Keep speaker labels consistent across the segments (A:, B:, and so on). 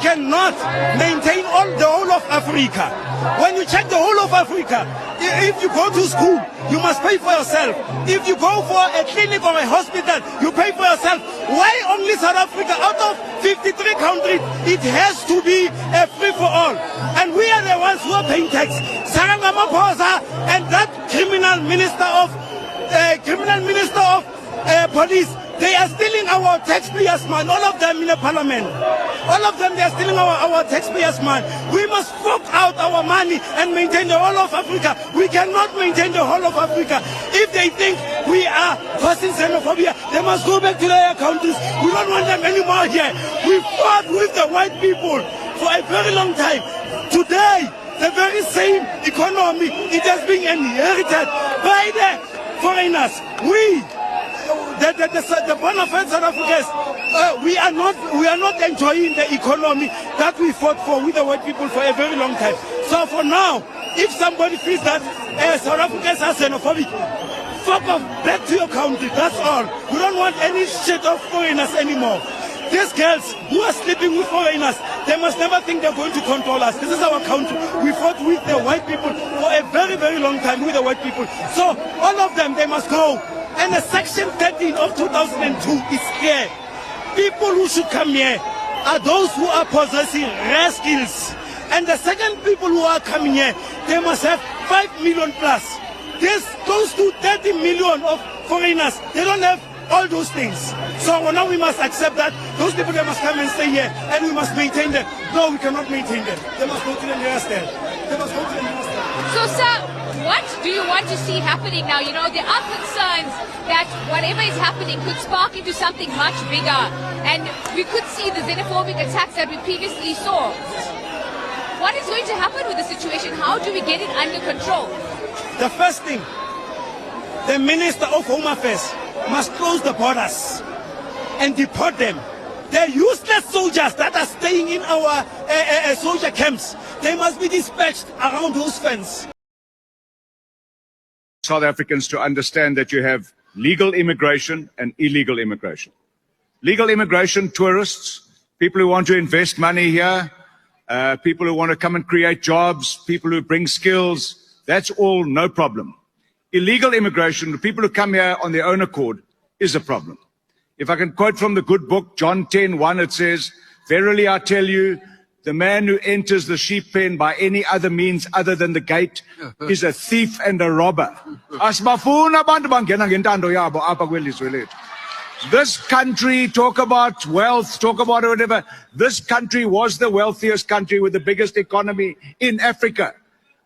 A: cannot maintain the whole of Africa. When you check the whole of Africa, if you go to school, you must pay for yourself. If you go for a clinic or a hospital, you pay for yourself. Why only South Africa? Out of 53 countries, it has to be a free-for-all. And we are the ones who are paying tax. Cyril Ramaphosa and that criminal minister of police, they are stealing our taxpayers' money. All of them in the parliament. All of them, they are stealing our taxpayers' money. We must fork out our money and maintain the whole of Africa. We cannot maintain the whole of Africa. If they think we are causing xenophobia, they must go back to their countries. We don't want them anymore here. We fought with the white people for a very long time. Today, the very same economy, it has been inherited by the foreigners. The bona fide South Africans, we are not enjoying the economy that we fought for with the white people for a very long time. So for now, if somebody feels that South Africans are xenophobic, fuck off, back to your country, that's all. We don't want any shit of foreigners anymore. These girls who are sleeping with foreigners, they must never think they're going to control us. This is our country. We fought with the white people for a very, very long time with the white people. So all of them, they must go. And the Section 13 of 2002 is clear. People who should come here are those who are possessing rare skills. And the second people who are coming here, they must have 5 million plus. There's close to 30 million of foreigners. They don't have all those things. So now we must accept that those people, they must come and stay here and we must maintain them. No, we cannot maintain them. They must go to the nearest stand. They must go to the nearest stand.
B: So, sir, what do you want to see happening now? You know, there are concerns that whatever is happening could spark into something much bigger. And we could see the xenophobic attacks that we previously saw. What is going to happen with the situation? How do we get it under control?
A: The first thing, the Minister of Home Affairs must close the borders and deport them. The useless soldiers that are staying in our soldier camps, they must be dispatched around those fences.
C: South Africans to understand that you have legal immigration and illegal immigration. Legal immigration, tourists, people who want to invest money here, people who want to come and create jobs, people who bring skills, that's all no problem. Illegal immigration, the people who come here on their own accord, is a problem. If I can quote from the good book, John 10:1, it says, "Verily I tell you, the man who enters the sheep pen by any other means other than the gate is a thief and a robber." This country, talk about wealth, talk about whatever, this country was the wealthiest country with the biggest economy in Africa.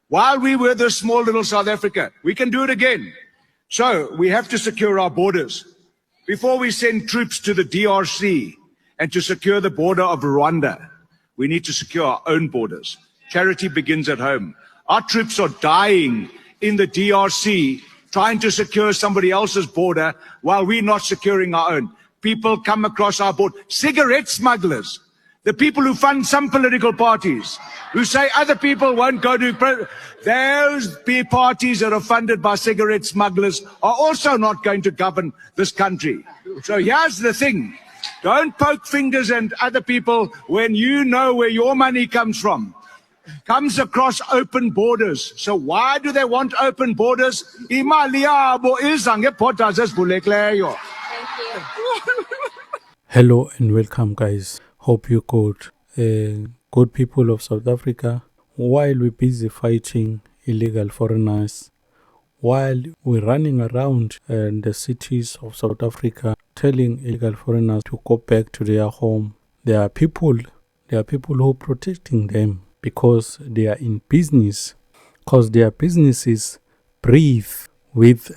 C: While we were this small little South Africa, we can do it again. So we have to secure our borders. Before we send troops to the DRC and to secure the border of Rwanda, we need to secure our own borders. Charity begins at home. Our troops are dying in the DRC trying to secure somebody else's border while we're not securing our own. People come across our border. Cigarette smugglers. The people who fund some political parties, who say other people won't go to... Those parties that are funded by cigarette smugglers are also not going to govern this country. So here's the thing. Don't poke fingers at other people when you know where your money comes from. Comes across open borders. So why do they want open borders?
D: Hello and welcome, guys. Hope you good. Good people of South Africa. While we're busy fighting illegal foreigners, while we're running around the cities of South Africa telling illegal foreigners to go back to their home, there are people who are protecting them because they are in business, because their businesses breathe with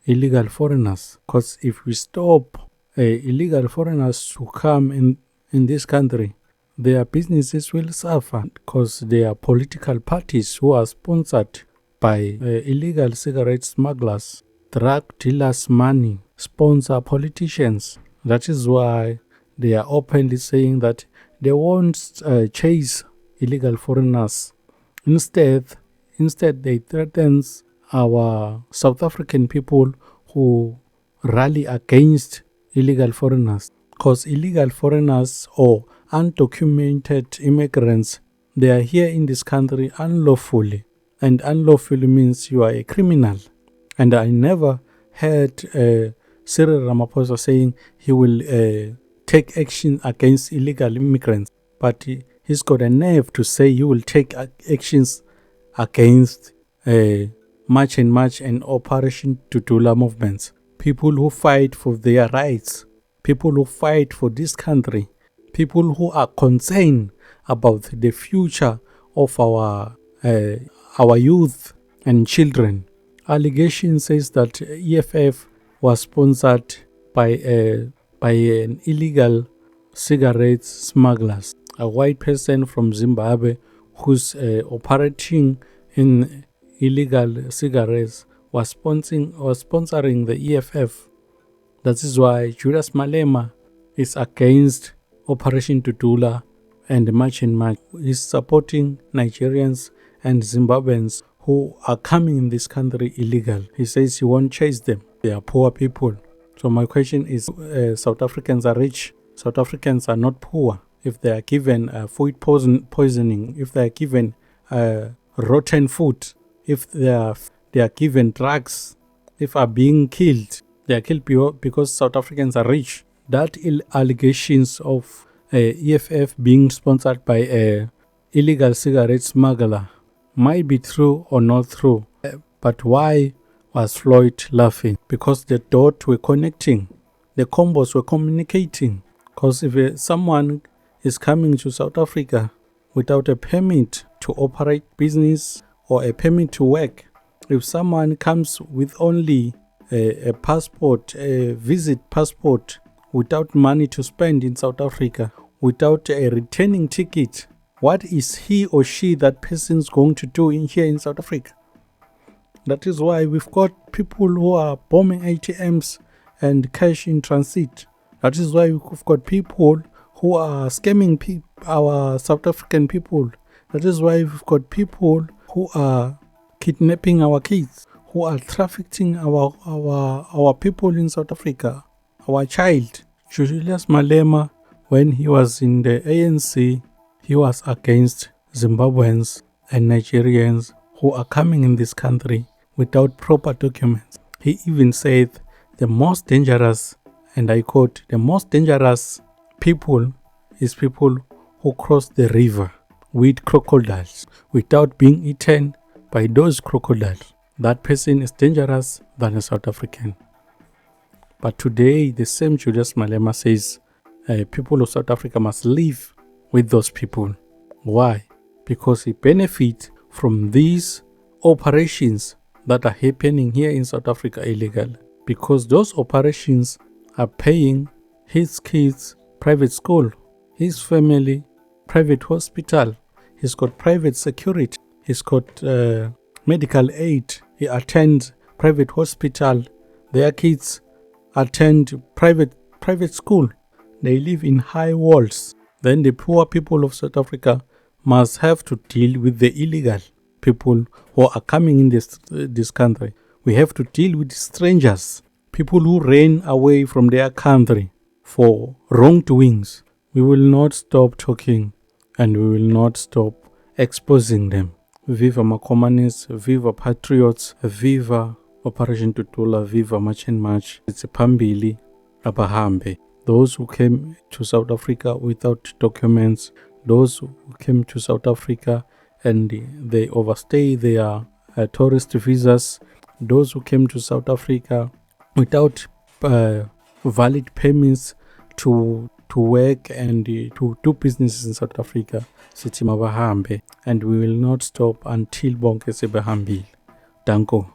D: illegal foreigners. Because if we stop illegal foreigners to come in this country, their businesses will suffer because there are political parties who are sponsored by illegal cigarette smugglers, drug dealers' money, sponsor politicians. That is why they are openly saying that they won't chase illegal foreigners. Instead they threaten our South African people who rally against illegal foreigners. because illegal foreigners or undocumented immigrants, they are here in this country unlawfully. And unlawfully means you are a criminal. And I never heard Cyril Ramaphosa saying he will take action against illegal immigrants. But he's got a nerve to say he will take actions against March and March and Operation Tutula movements. People who fight for their rights, people who fight for this country, people who are concerned about the future of our youth and children. Allegation says that EFF was sponsored by an illegal cigarette smugglers, a white person from Zimbabwe who's operating in illegal cigarettes was sponsoring the EFF. That is why Julius Malema is against Operation Tutula and March and March. He's supporting Nigerians and Zimbabweans who are coming in this country illegal. He says he won't chase them. They are poor people. So my question is, South Africans are rich. South Africans are not poor. If they are given food poisoning, if they are given rotten food, if they are given drugs, if are being killed, they are killed because South Africans are rich. That allegations of EFF being sponsored by a illegal cigarette smuggler might be true or not true. But why was Floyd laughing? Because the dots were connecting, the combos were communicating. Because if someone is coming to South Africa without a permit to operate business or a permit to work, if someone comes with only a passport, a visit passport, without money to spend in South Africa, without a returning ticket, what is he or she, that person, is going to do here in South Africa? That is why we've got people who are bombing ATMs and cash in transit. That is why we've got people who are scamming our South African people. That is why we've got people who are kidnapping our kids, who are trafficking our people in South Africa, our child. Julius Malema, when he was in the ANC, he was against Zimbabweans and Nigerians who are coming in this country without proper documents. He even said the most dangerous, and I quote, the most dangerous people is people who cross the river with crocodiles without being eaten by those crocodiles. That person is dangerous than a South African. But today, the same Julius Malema says people of South Africa must live with those people. Why? Because he benefits from these operations that are happening here in South Africa illegal. Because those operations are paying his kids private school, his family private hospital, he's got private security, he's got medical aid, he attends private hospital, their kids attend private school, they live in high walls. Then the poor people of South Africa must have to deal with the illegal people who are coming in this country. We have to deal with strangers, people who ran away from their country for wrongdoings. We will not stop talking and we will not stop exposing them. Viva Makomanis, viva Patriots, viva Operation Tutula, viva March and March. It's a Pambili, Abahambe. Those who came to South Africa without documents, those who came to South Africa and they overstay their tourist visas, those who came to South Africa without valid permits to work and to do businesses in South Africa, sithi mabahambe, and we will not stop until bonke sebehambile. Danko.